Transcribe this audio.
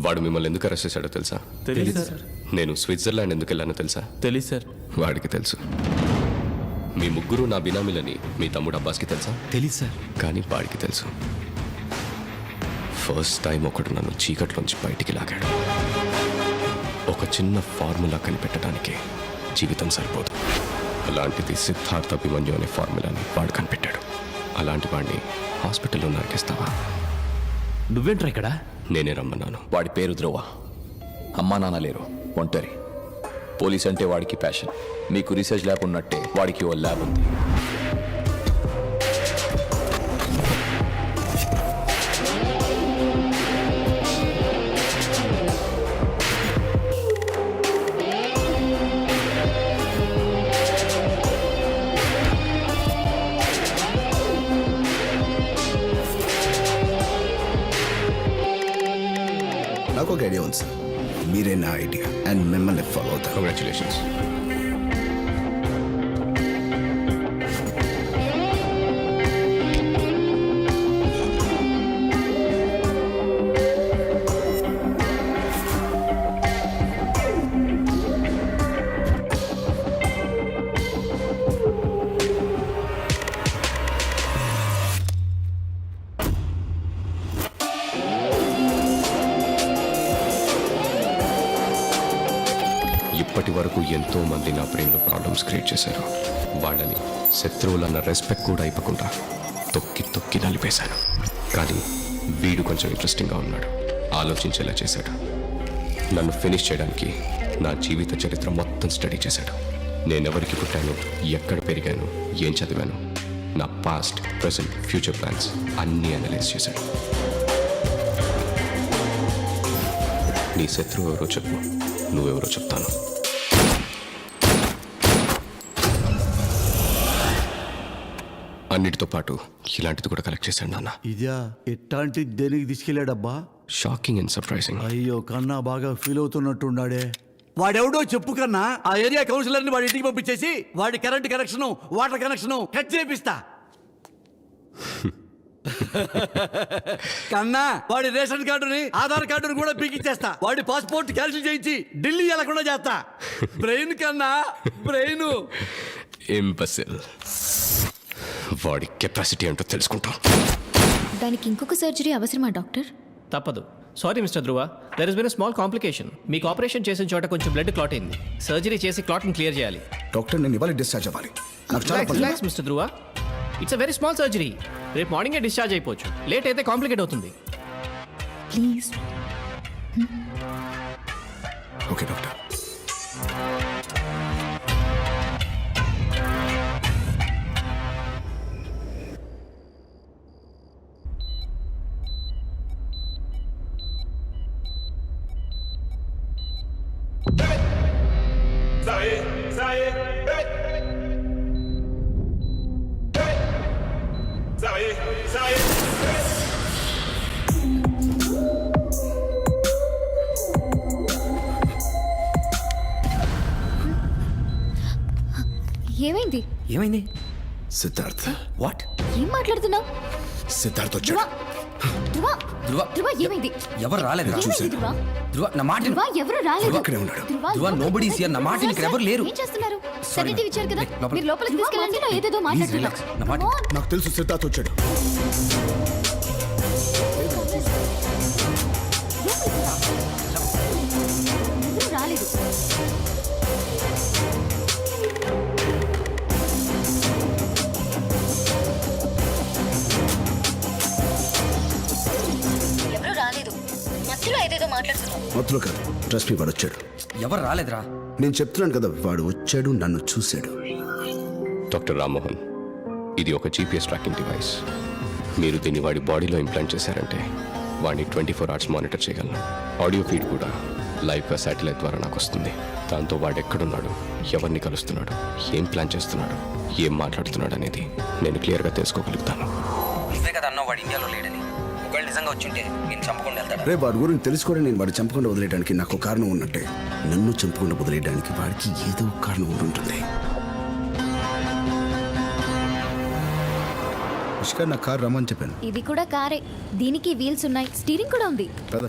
వాడు మిమ్మల్ని ఎందుకు అరెస్ట్ చేశాడో తెలుసా? తెలీదు సార్. నేను స్విట్జర్లాండ్ ఎందుకు వెళ్ళానో తెలుసా? తెలీదు సార్. వాడికి తెలుసు. మీ ముగ్గురు నా బినామీలని మీ తమ్ముడు అబ్బాస్కి తెలుసా? తెలీదు సార్. కానీ వాడికి తెలుసు. ఫస్ట్ టైం ఒకడు నన్ను చీకట్లోంచి బయటికి లాగాడు. ఒక చిన్న ఫార్ములా కనిపెట్టడానికి జీవితం సరిపోదు. అలాంటిది సిద్ధార్థ అభిమన్యు అనే ఫార్ములాని వాడు కనిపెట్టాడు. అలాంటి వాడిని హాస్పిటల్లో నరికేస్తావా? నువ్వేంట్రా ఇక్కడ? నేనే రమ్మన్నాను. వాడి పేరు ధ్రువ. అమ్మా నాన్న లేరు, ఒంటరి. పోలీస్ అంటే వాడికి ప్యాషన్. మీకు రీసెర్చ్ ల్యాబ్ ఉన్నట్టే వాడికి ఓ ల్యాబ్ ఉంది. నాకు ఒక ఐడియా ఉంది సార్. మీరే నా ఐడియా అండ్ మిమ్మల్ని ఫాలో అవుతారు. కంగ్రాచులేషన్స్. ఇప్పటి వరకు ఎంతో మంది నా బ్రెయిన్లో ప్రాబ్లమ్స్ క్రియేట్ చేశారు. వాళ్ళని శత్రువులన్న రెస్పెక్ట్ కూడా ఇవ్వకుండా తొక్కి తొక్కి నలిపేశాను. కానీ వీడు కొంచెం ఇంట్రెస్టింగ్గా ఉన్నాడు. ఆలోచించేలా చేశాడు. నన్ను ఫినిష్ చేయడానికి నా జీవిత చరిత్ర మొత్తం స్టడీ చేశాడు. నేనెవరికి పుట్టాను, ఎక్కడ పెరిగాను, ఏం చదివాను, నా పాస్ట్, ప్రెసెంట్, ఫ్యూచర్ ప్లాన్స్ అన్నీ అనలైజ్ చేశాడు. నీ శత్రువు ఎవరో చెప్పు, నువ్వెవరో చెప్తాను. అన్నిటితో పాటు ఇలాంటిది కూడా కలెక్ట్ చేశాడు నాన్న. ఇదా ఎట్లాంటి దేనికి తీసుకెళ్ళాడబ్బా? Shocking and surprising. అయ్యో కన్నా బాగా ఫీల్ అవుతున్నట్టున్నాడే. వాడెవడో చెప్పు కన్నా. ఆ ఏరియా కౌన్సిలర్ని వాడి ఇంటికి పంపించేసి వాడి current connection, water connection cut చేపిస్తా. కన్నా వాడి రేషన్ కార్డుని, ఆధార్ కార్డుని కూడా పీకిచ్చేస్తా. వాడి పాస్పోర్ట్ క్యాన్సిల్ చేయించి ఢిల్లీ వెళ్లకుండా చేస్తా. బ్రెయిన్ కన్నా, బ్రెయిన్. ఇంపాసిబుల్. వాడి కెపాసిటీ ఏంటో తెలుసుకుంటాం. దానికి ఇంకొక సర్జరీ అవసరమా డాక్టర్? తప్పదు. Sorry mister Dhruva, there is been a small complication. మీకు ఆపరేషన్ చేసిన చోట కొంచెం బ్లడ్ క్లాట్ అయింది. సర్జరీ చేసి క్లాట్ని క్లియర్ చేయాలి. డాక్టర్ నేను ఇవాళ డిశ్చార్జ్ అవ్వాలి. నాకు చాలా పనులు. Relax mister Dhruva, it's a very small surgery. రేపు మార్నింగే డిశ్చార్జ్ అయిపోవచ్చు. లేట్ అయితే కాంప్లికేట్ అవుతుంది. ప్లీజ్. Okay doctor. ఏమైంది? ఏమైంది? సిద్ధార్థ్. వాట్? ఏం మాట్లాడుతున్నావు? సిద్ధార్థ్ ధ్రువ, వచ్చాడు. ధ్రువ, ధ్రువ, ధ్రువ ఏమైంది? ఎవరు రాలేదు. ఏమైంది ధ్రువ? ధ్రువ నా మాట ధ్రువ ఎవరు రాలేదు. అక్కడే ఉన్నాడు. ధ్రువ, nobody is here. నా మాట ఇక్కడ ఎవరు లేరు. ఏం చేస్తున్నారు? Sorry, సర్టిఫికేట్ ఇచ్చారు కదా, look, లోపల. మీరు లోపలికి తీసుకెళ్ళండి. ఏదేదో Please relax. నా మాట. మాట్లాడుతున్నారు. నాకు తెలుసు సిద్ధార్థ్ వచ్చాడు. ఎవరు రాలేదు. ఎవరు రాలేదు. మధ్యలో ఏదేదో మాట్లాడుతున్నావు. మొత్తంలో కాదు, ట్రస్ట్ మీ, వాడు వచ్చాడు. ఎవరు రాలేదురా. నేను చెప్తున్నాను కదా, వాడు వచ్చాడు, నన్ను చూశాడు. డాక్టర్ రామ్మోహన్, ఇది ఒక జీపీఎస్ ట్రాకింగ్ డివైస్. మీరు దీన్ని వాడి బాడీలో ఇంప్లాంట్ చేశారంటే వాడిని 24 hours మానిటర్ చేయగలను. ఆడియో ఫీడ్ కూడా లైవ్గా శాటిలైట్ ద్వారా నాకు వస్తుంది. దాంతో వాడు ఎక్కడున్నాడు, ఎవరిని కలుస్తున్నాడు, ఏం ప్లాన్ చేస్తున్నాడు, ఏం మాట్లాడుతున్నాడు అనేది నేను క్లియర్గా తెలుసుకోగలుగుతాను. నువ్వే కదా అన్నావు వాడు ఇండియాలో లేడని. ఒకవేళ నిజంగా వచ్చుంటే నేను చంపకుండా వెళ్తాడు. రేపు వాడి గురించి తెలుసుకోవడం, నేను వాడు చంపకుండా వదిలేయడానికి నాకు కారణం ఉన్నట్టే. నన్ను చంపకుండా వదిలేయడానికి వాడికి ఏదో కారణం ఉంటుంది. నా కారు రమ్మని చెప్పాను. ఇది కూడా కారే. దీనికి వీల్స్ ఉన్నాయి, స్టీరింగ్ కూడా ఉంది. కదా